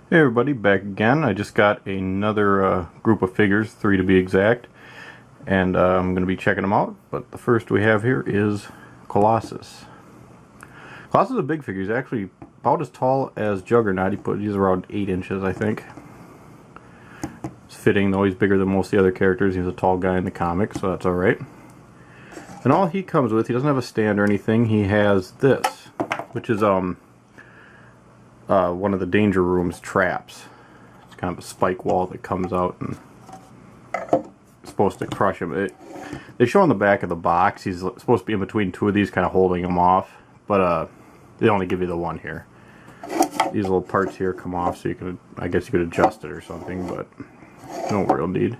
Hey everybody, back again. I just got another group of figures, 3 to be exact, and I'm going to be checking them out. But the first we have here is Colossus. Colossus is a big figure. He's actually about as tall as Juggernaut. He's around 8 inches, I think. It's fitting, though. He's bigger than most of the other characters. He's a tall guy in the comics, so that's alright. And all he comes with, he doesn't have a stand or anything. He has this, which is one of the Danger Room's traps. It's kind of a spike wall that comes out and is supposed to crush him. They show on the back of the box he's supposed to be in between two of these, kind of holding him off, but they only give you the one here. These little parts here come off, so you can, I guess you could adjust it or something, but no real need.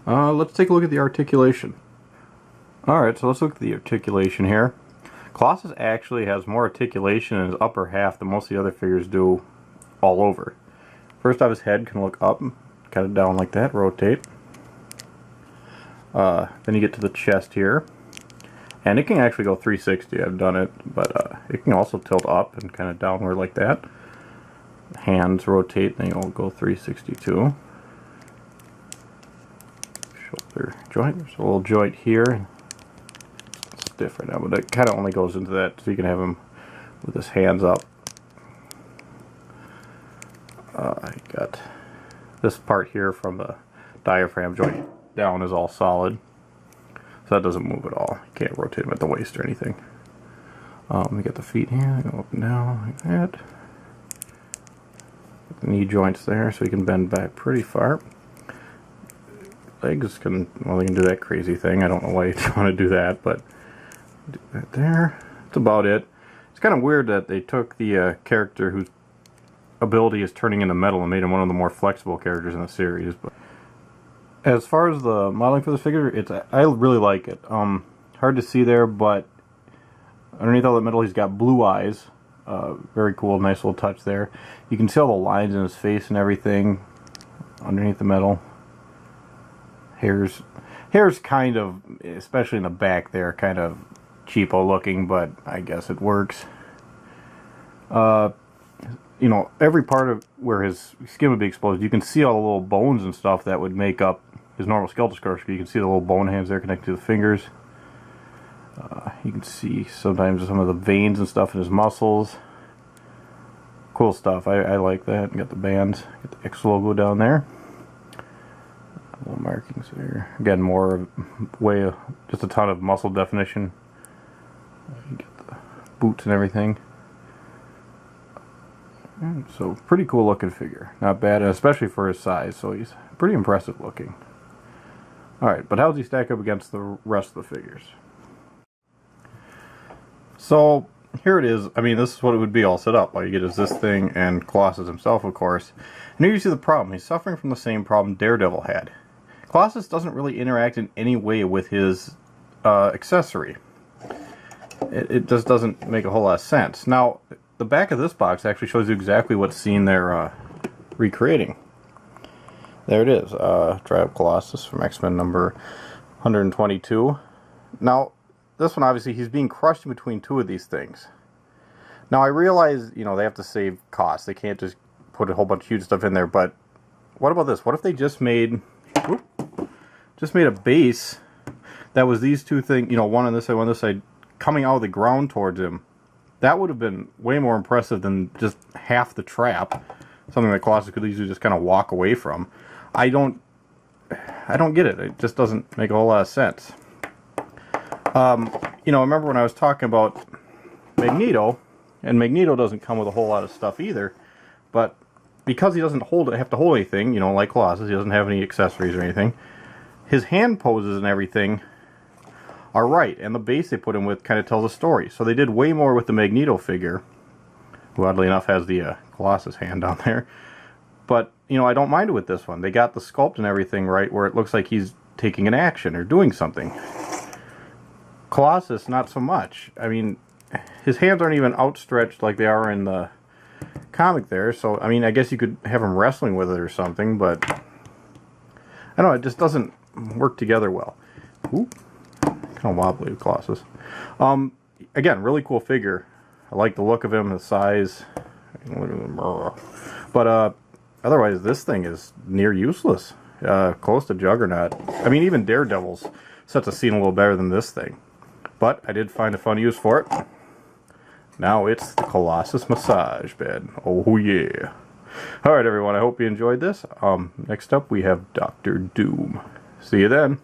Let's take a look at the articulation. Alright, so let's look at the articulation here. Colossus actually has more articulation in his upper half than most of the other figures do all over. First off, his head can look up, kind of down like that, rotate. Then you get to the chest here. And it can actually go 360, I've done it, but it can also tilt up and kind of downward like that. Hands rotate, then you'll go 360 too. Shoulder joint, there's a little joint here. Different now, but it kind of only goes into that, so you can have him with his hands up. I got this part here from the diaphragm joint down is all solid, so that doesn't move at all. You can't rotate him at the waist or anything. We got the feet here, go up and down like that. The knee joints there, so you can bend back pretty far. Legs can, well, they can do that crazy thing. I don't know why you want to do that, but do that there. That's about it. It's kind of weird that they took the character whose ability is turning into metal and made him one of the more flexible characters in the series. But as far as the modeling for this figure, I really like it. Hard to see there, but underneath all the metal, he's got blue eyes. Very cool, nice little touch there. You can see all the lines in his face and everything underneath the metal. Hair's kind of, especially in the back there, kind of cheapo looking, but I guess it works. You know, every part of where his skin would be exposed, you can see all the little bones and stuff that would make up his normal skeletal structure. You can see the little bone hands there connected to the fingers. You can see sometimes some of the veins and stuff in his muscles. Cool stuff. I like that. You got the bands, got the X logo down there. Little markings there. Again, just a ton of muscle definition. You get the boots and everything. And so, pretty cool looking figure. Not bad, especially for his size, so he's pretty impressive looking. Alright, but how does he stack up against the rest of the figures? So, here it is. I mean, this is what it would be all set up. All you get is this thing and Colossus himself, of course. And here you see the problem. He's suffering from the same problem Daredevil had. Colossus doesn't really interact in any way with his accessory. It just doesn't make a whole lot of sense. Now, the back of this box actually shows you exactly what scene they're recreating. There it is. Drive Colossus from X-Men number 122. Now, this one, obviously, he's being crushed in between two of these things. Now, I realize, you know, they have to save costs. They can't just put a whole bunch of huge stuff in there, but what about this? What if they just made a base that was these two things, you know, one on this side, one on this side, coming out of the ground towards him? That would have been way more impressive than just half the trap. Something that Colossus could easily just kind of walk away from. I don't get it. It just doesn't make a whole lot of sense. You know, remember when I was talking about Magneto, and Magneto doesn't come with a whole lot of stuff either, but because he doesn't have to hold anything, you know, like Colossus, he doesn't have any accessories or anything, his hand poses and everything are right, and the base they put him with kind of tells a story. So they did way more with the Magneto figure, who oddly enough has the Colossus hand down there. But, you know, I don't mind it with this one. They got the sculpt and everything right, where it looks like he's taking an action or doing something. Colossus, not so much. I mean, his hands aren't even outstretched like they are in the comic there, so, I mean, I guess you could have him wrestling with it or something, but I don't know, it just doesn't work together well. Ooh. Kind of wobbly with Colossus. Again, really cool figure. I like the look of him, the size. But otherwise this thing is near useless. Close to Juggernaut. I mean, even Daredevil's sets the scene a little better than this thing. But I did find a fun use for it. Now it's the Colossus massage bed. Oh yeah. Alright everyone, I hope you enjoyed this. Next up we have Dr. Doom. See you then.